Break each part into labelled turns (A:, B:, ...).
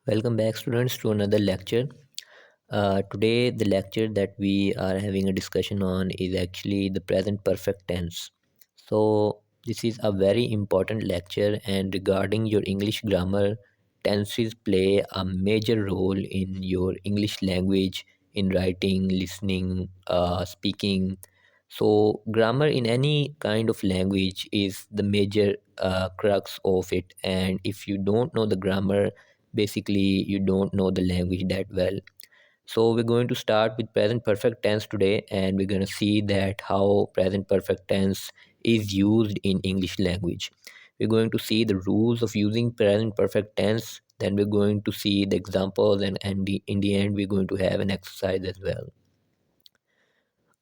A: Welcome back, students, to another lecture. Today, the lecture that we are having a discussion on is actually the present perfect tense. So, this is a very important lecture, and regarding your English grammar, tenses play a major role in your English language, in writing, listening, speaking. So, grammar in any kind of language is the major crux of it, and if you don't know the grammar, basically you don't know the language that well. So we're going to start with present perfect tense today, and we're going to see that how present perfect tense is used in English language. We're going to see the rules of using present perfect tense, then we're going to see the examples, and in the end we're going to have an exercise as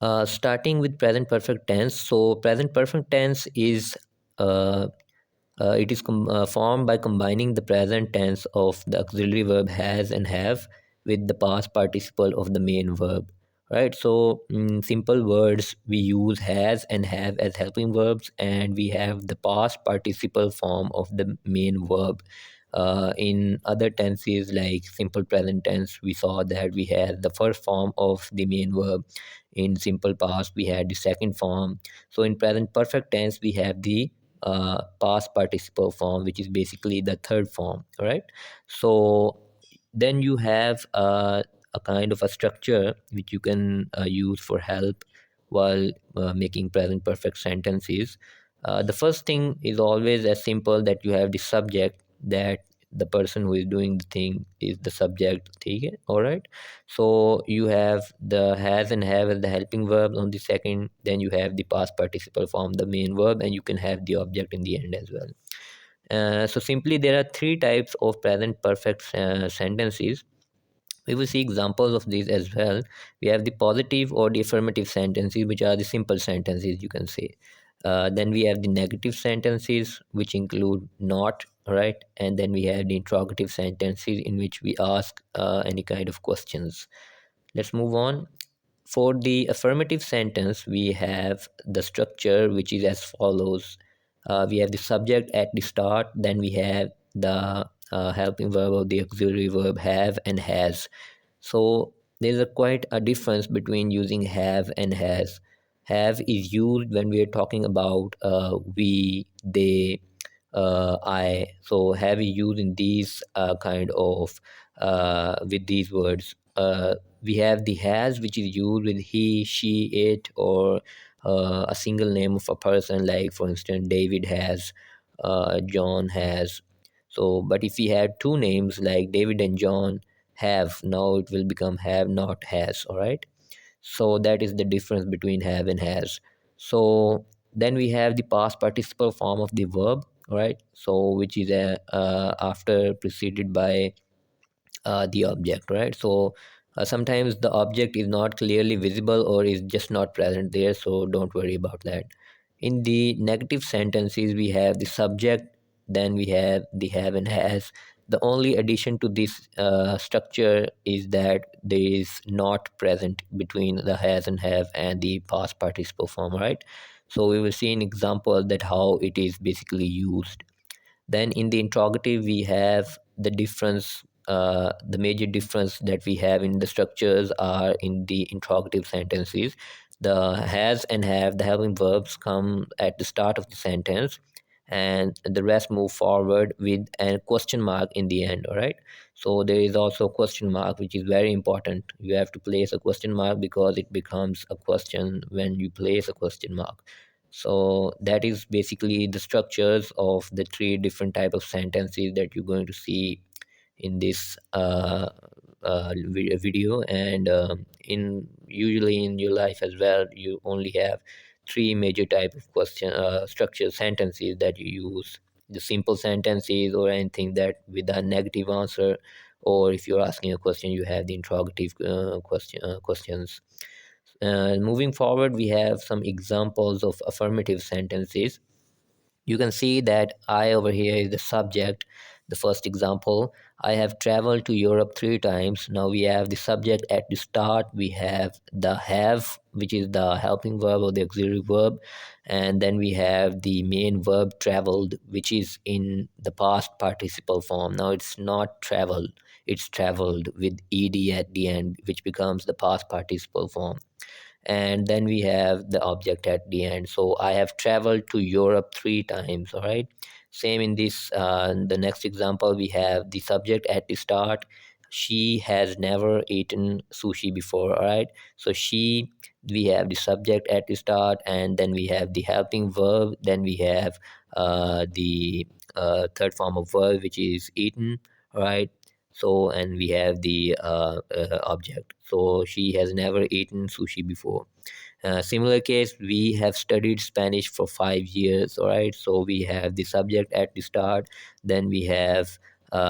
A: well. Starting with present perfect tense. So present perfect tense is uh, formed by combining the present tense of the auxiliary verb has and have with the past participle of the main verb. Right. So, in simple words, we use has and have as helping verbs, and we have the past participle form of the main verb. In other tenses, like simple present tense, we saw that we had the first form of the main verb. In simple past, we had the second form. So, in present perfect tense, we have the past participle form, which is basically the third form, right? So then you have a kind of a structure which you can use for help while making present perfect sentences. The first thing is always as simple that you have the subject, that the person who is doing the thing is the subject. Okay, all right. So you have the has and have as the helping verbs on the second, then you have the past participle form, the main verb, and you can have the object in the end as well. So simply there are three types of present perfect sentences. We will see examples of these as well. We have the positive or the affirmative sentences, which are the simple sentences, you can say. Then we have the negative sentences, which include not, right? And then we have the interrogative sentences, in which we ask any kind of questions. Let's move on. For the affirmative sentence, we have the structure, which is as follows. We have the subject at the start, then we have the helping verb or the auxiliary verb have and has. So there's a quite a difference between using have and has. Have is used when we are talking about we, they, I. So have is used in these kind of with these words. We have the has, which is used with he, she, it, or a single name of a person, like for instance David has, John has. So but if we had two names like David and John have, now it will become have, not has. All right. So that is the difference between have and has. So then we have the past participle form of the verb, right? So which is after preceded by the object, right? So sometimes the object is not clearly visible or is just not present there, so don't worry about that. In the negative sentences, we have the subject, then we have the have and has. The only addition to this structure is that there is not present between the has and have and the past participle form, right? So we will see an example that how it is basically used. Then in the interrogative, we have the difference. The major difference that we have in the structures are in the interrogative sentences. The has and have, the helping verbs, come at the start of the sentence, and the rest move forward with a question mark in the end. All right. So there is also a question mark, which is very important. You have to place a question mark because it becomes a question when you place a question mark. So that is basically the structures of the three different type of sentences that you're going to see in this video. And in usually in your life as well, you only have three major type of question structured sentences that you use: the simple sentences, or anything that with a negative answer, or if you're asking a question, you have the interrogative questions. Moving forward, we have some examples of affirmative sentences. You can see that I over here is the subject, the first example. I have traveled to Europe 3 times. Now we have the subject at the start, we have the have, which is the helping verb or the auxiliary verb, and then we have the main verb traveled, which is in the past participle form. Now it's not traveled, it's traveled with ed at the end, which becomes the past participle form. And then we have the object at the end. So I have traveled to Europe 3 times. All right, same in this the next example, we have the subject at the start. She has never eaten sushi before. All right, so she, we have the subject at the start, and then we have the helping verb, then we have the third form of verb, which is eaten. All right, so and we have the object. So she has never eaten sushi before. Similar case, we have studied Spanish for 5 years. All right, so we have the subject at the start, then we have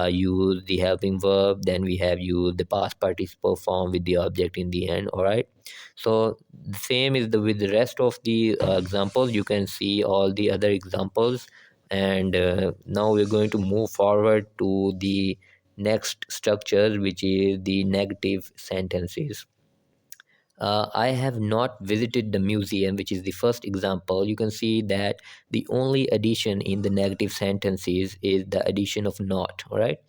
A: used the helping verb, then we have used the past participle form with the object in the end. All right, so the same is the with the rest of the examples. You can see all the other examples, and now we're going to move forward to the next structure, which is the negative sentences. I have not visited the museum, which is the first example. You can see that the only addition in the negative sentences is the addition of not. All right.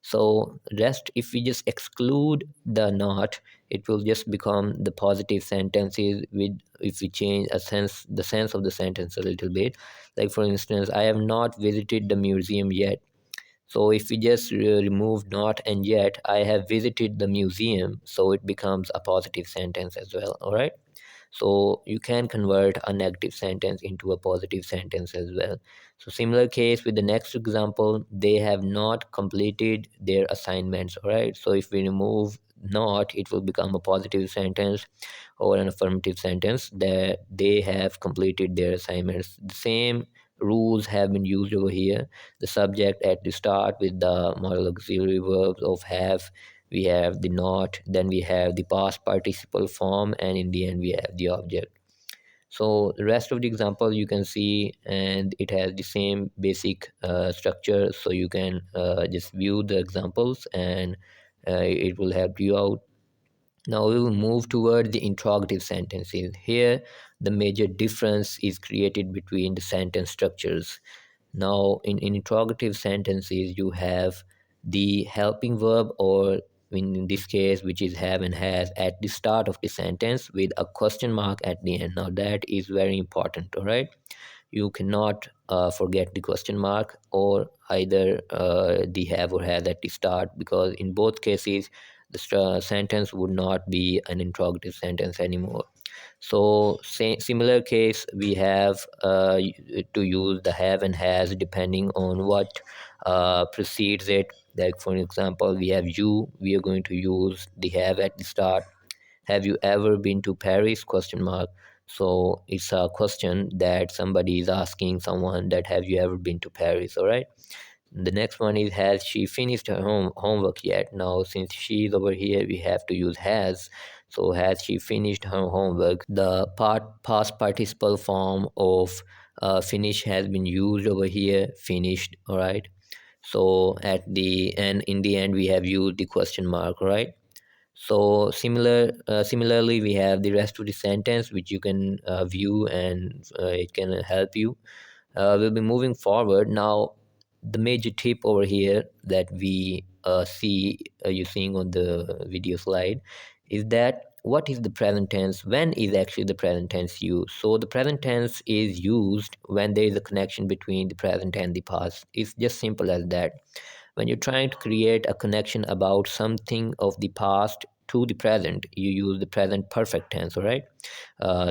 A: So rest, if we just exclude the not, it will just become the positive sentences. With if we change a sense, the sense of the sentence a little bit. Like for instance, I have not visited the museum yet. So if we just remove not and yet, I have visited the museum, so it becomes a positive sentence as well. All right. So you can convert a negative sentence into a positive sentence as well. So similar case with the next example, they have not completed their assignments. All right. So if we remove not, it will become a positive sentence or an affirmative sentence that they have completed their assignments. The same rules have been used over here. The subject at the start with the modal auxiliary verbs of have, we have the not, then we have the past participle form, and in the end we have the object. So the rest of the example you can see, and it has the same basic structure, so you can just view the examples, and it will help you out. Now we will move toward the interrogative sentences. Here, the major difference is created between the sentence structures. Now, in interrogative sentences, you have the helping verb, or in this case, which is have and has, at the start of the sentence with a question mark at the end. Now, that is very important, all right? You cannot forget the question mark or either the have or has at the start, because in both cases the sentence would not be an interrogative sentence anymore. So similar case, we have to use the have and has depending on what precedes it. Like for example, we have you, we are going to use the have at the start. Have you ever been to Paris, question mark. So it's a question that somebody is asking someone, that have you ever been to Paris. All right, the next one is, has she finished her homework yet. Now since she is over here, we have to use has. So has she finished her homework, the past participle form of finish has been used over here, finished. All right, so at the end, in the end, we have used the question mark. Right, so similarly, we have the rest of the sentence, which you can view, and it can help you. We'll be moving forward now. The major tip over here that we see, you seeing on the video slide, is that what is the present tense, when is actually the present tense used. So the present tense is used when there is a connection between the present and the past. It's just simple as that. When you're trying to create a connection about something of the past to the present, you use the present perfect tense. All right,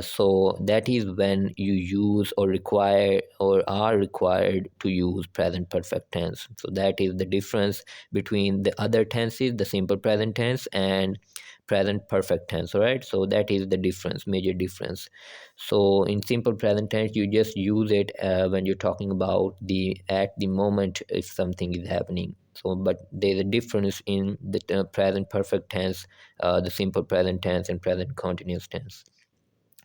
A: so that is when you use or require or are required to use present perfect tense. So that is the difference between the other tenses, the simple present tense and present perfect tense. All right, so that is the difference, major difference. So in simple present tense, you just use it when you're talking about the at the moment if something is happening. So but there's a difference in the present perfect tense, the simple present tense and present continuous tense.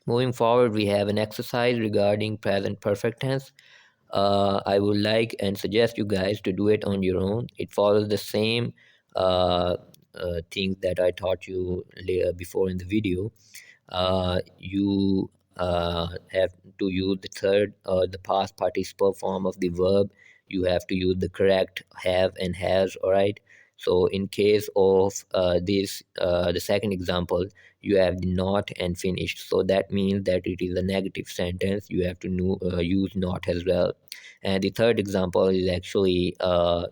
A: Moving forward, we have an exercise regarding present perfect tense. I would like and suggest you guys to do it on your own. It follows the same uh, things that I taught you before in the video. You have to use the third, the past participle form of the verb. You have to use the correct have and has. All right. So in case of the second example, you have the not and finished. So that means that it is a negative sentence. You have to use not as well. And the third example is actually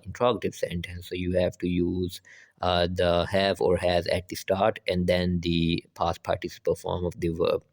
A: interrogative sentence. So you have to use the have or has at the start and then the past participle form of the verb.